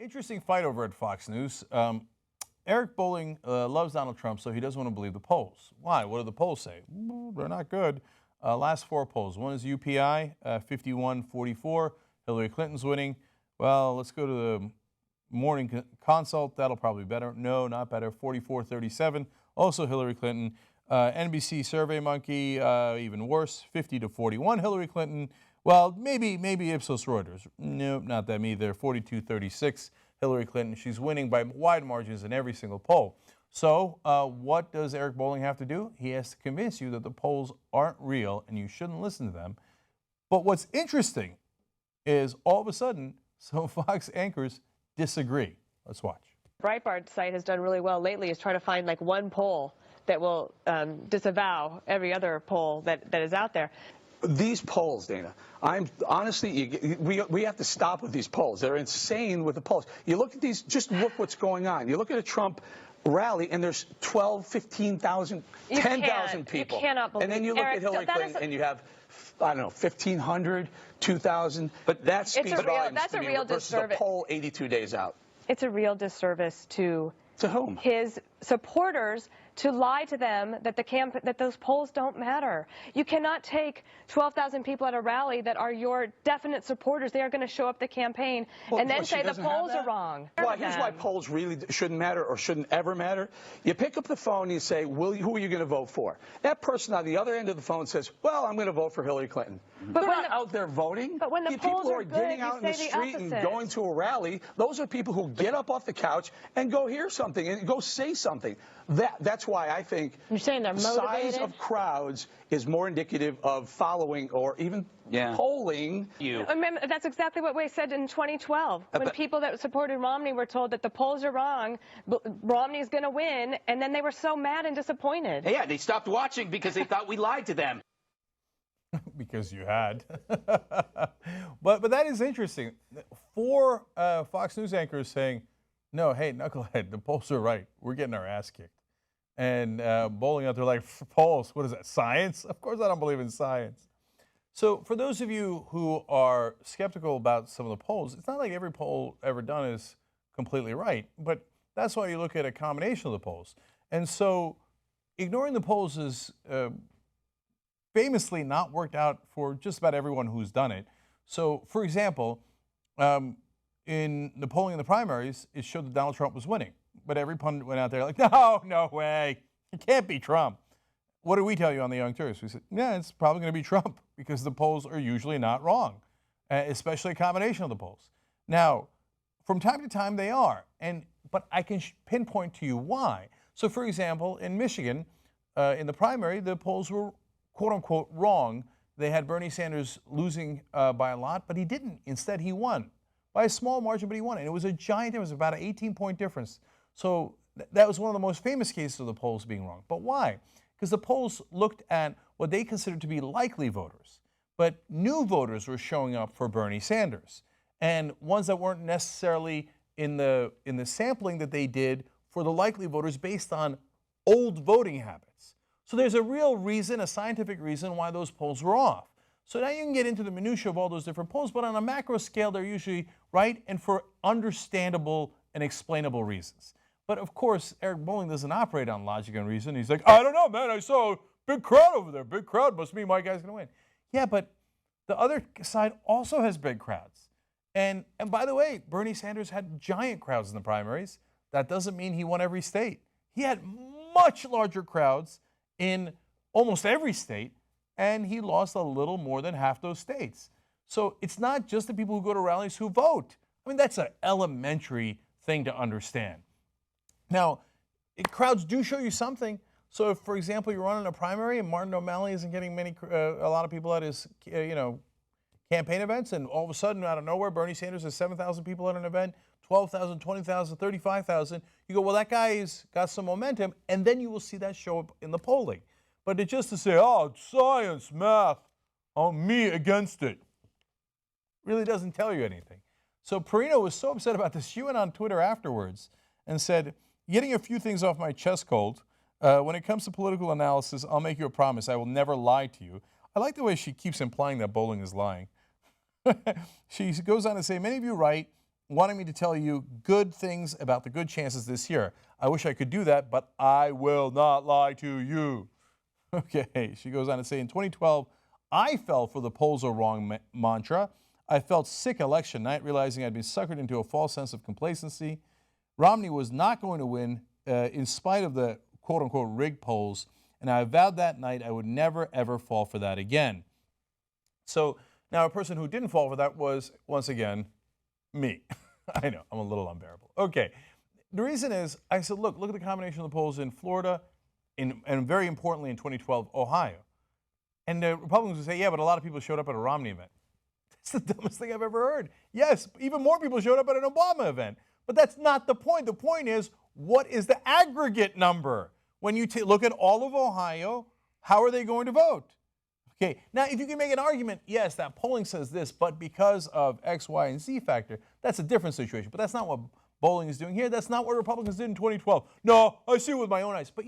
Interesting fight over at Fox News. Eric Bolling loves Donald Trump, so he doesn't want to believe the polls. Why? What do the polls say? They're not good. Last four polls. One is UPI, 51-44. Hillary Clinton's winning. Well, let's go to the morning consult. That'll probably be better. No, not better. 44-37. Also Hillary Clinton. NBC Survey Monkey, even worse. 50-41. Hillary Clinton. Well, maybe Ipsos Reuters. Nope, not them either. 42-36. Hillary Clinton. She's winning by wide margins in every single poll. So what does Eric Bolling have to do? He has to convince you that the polls aren't real and you shouldn't listen to them. But what's interesting is all of a sudden, some Fox anchors disagree. Let's watch. Breitbart's site has done really well lately is try to find like one poll that will disavow every other poll that is out there. These polls, Dana, I'm honestly, we have to stop with these polls. They're insane with the polls. You look at these, just look what's going on. You look at a Trump rally and there's 12, 15,000, 10,000 people. You cannot believe. And then you look Eric, at Hillary Clinton and you have, I don't know, 1,500, 2,000. But that speaks volumes to me versus a poll 82 days out. It's a real disservice to whom? His supporters, to lie to them that that those polls don't matter. You cannot take 12,000 people at a rally that are your definite supporters. They are going to show up the campaign and then say the polls are wrong. Well, here's why polls really shouldn't matter or shouldn't ever matter. You pick up the phone and you say, who are you going to vote for? That person on the other end of the phone says, well, I'm going to vote for Hillary Clinton. But they're not out there voting. But when the polls are good, getting out in the street and going to a rally, those are people who get up off the couch and go hear something and go say something. That's why I think you're saying they're motivated. Size of crowds is more indicative of following or even polling. Remember, that's exactly what we said in 2012 when people that supported Romney were told that the polls are wrong, Romney's going to win, and then they were so mad and disappointed. Yeah, they stopped watching because they thought we lied to them. Because you had. but that is interesting. Four Fox News anchors saying, no, hey, knucklehead, the polls are right. We're getting our ass kicked. And Bolling out there like, polls, what is that, science? Of course I don't believe in science. So for those of you who are skeptical about some of the polls, it's not like every poll ever done is completely right, but that's why you look at a combination of the polls. And so ignoring the polls is famously not worked out for just about everyone who's done it. So for example, in the polling in the primaries, it showed that Donald Trump was winning. But every pundit went out there like, no way, it can't be Trump. What did we tell you on the Young Turks? We said, yeah, it's probably going to be Trump because the polls are usually not wrong, especially a combination of the polls. Now, from time to time they are, but I can pinpoint to you why. So for example, in Michigan, in the primary, the polls were quote unquote wrong. They had Bernie Sanders losing by a lot, but he didn't. Instead, he won by a small margin, but he won. And it was a giant difference, about an 18-point difference. So that was one of the most famous cases of the polls being wrong. But why? Because the polls looked at what they considered to be likely voters. But new voters were showing up for Bernie Sanders, and ones that weren't necessarily in the sampling that they did for the likely voters based on old voting habits. So there's a real reason, a scientific reason, why those polls were off. So now you can get into the minutia of all those different polls, but on a macro scale, they're usually right and for understandable and explainable reasons. But of course, Eric Bolling doesn't operate on logic and reason. He's like, I don't know, man, I saw a big crowd over there. Big crowd must mean my guy's gonna win. Yeah, but the other side also has big crowds. And by the way, Bernie Sanders had giant crowds in the primaries. That doesn't mean he won every state. He had much larger crowds in almost every state, and he lost a little more than half those states. So it's not just the people who go to rallies who vote. I mean, that's an elementary thing to understand. Now, crowds do show you something. So if, for example, you're running a primary and Martin O'Malley isn't getting a lot of people at his, campaign events, and all of a sudden, out of nowhere, Bernie Sanders has 7,000 people at an event, 12,000, 20,000, 35,000. You go, well, that guy's got some momentum, and then you will see that show up in the polling. But it's just to say, oh, science, math, me against it, really doesn't tell you anything. So Perino was so upset about this, she went on Twitter afterwards and said, getting a few things off my chest cold. When it comes to political analysis, I'll make you a promise. I will never lie to you. I like the way she keeps implying that Bolling is lying. She goes on to say, many of you write wanting me to tell you good things about the good chances this year. I wish I could do that, but I will not lie to you. Okay, she goes on to say, in 2012, I fell for the polls are wrong mantra. I felt sick election night, realizing I'd been suckered into a false sense of complacency. Romney was not going to win in spite of the quote-unquote rigged polls, and I vowed that night I would never, ever fall for that again. So now a person who didn't fall for that was, once again, me. I know, I'm a little unbearable. Okay, the reason is, I said, look at the combination of the polls in Florida, and very importantly in 2012, Ohio. And the Republicans would say, yeah, but a lot of people showed up at a Romney event. That's the dumbest thing I've ever heard. Yes, even more people showed up at an Obama event. But that's not the point. The point is, what is the aggregate number? When you look at all of Ohio, how are they going to vote? Okay, now if you can make an argument, yes, that polling says this, but because of X, Y, and Z factor, that's a different situation. But that's not what Bolling is doing here. That's not what Republicans did in 2012. No, I see it with my own eyes. But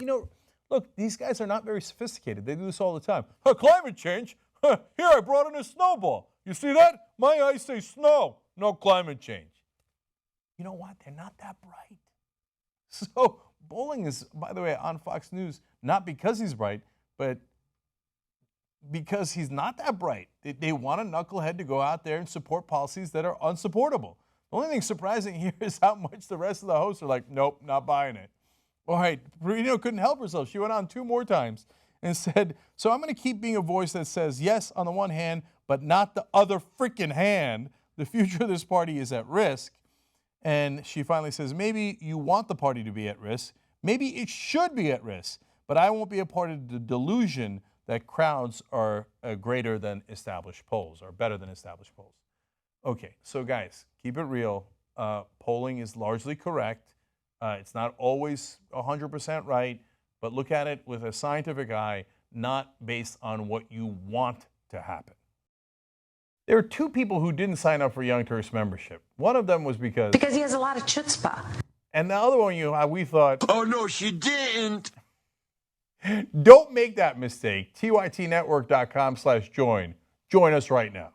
look, these guys are not very sophisticated. They do this all the time. Climate change? Here, I brought in a snowball. You see that? My eyes say snow, no climate change. You know what? They're not that bright. So Bolling is, by the way, on Fox News, not because he's bright, but because he's not that bright. They want a knucklehead to go out there and support policies that are unsupportable. The only thing surprising here is how much the rest of the hosts are like, nope, not buying it. All right, Perino couldn't help herself. She went on 2 more times and said, so I'm going to keep being a voice that says yes on the one hand, but not the other freaking hand. The future of this party is at risk. And she finally says, maybe you want the party to be at risk. Maybe it should be at risk. But I won't be a part of the delusion that crowds are greater than established polls, or better than established polls. Okay, so guys, keep it real. Polling is largely correct. It's not always 100% right, but look at it with a scientific eye, not based on what you want to happen. There are 2 people who didn't sign up for Young Turks membership. One of them was because he has a lot of chutzpah. And the other one, we thought, oh no, she didn't. Don't make that mistake. TYTnetwork.com/join. Join us right now.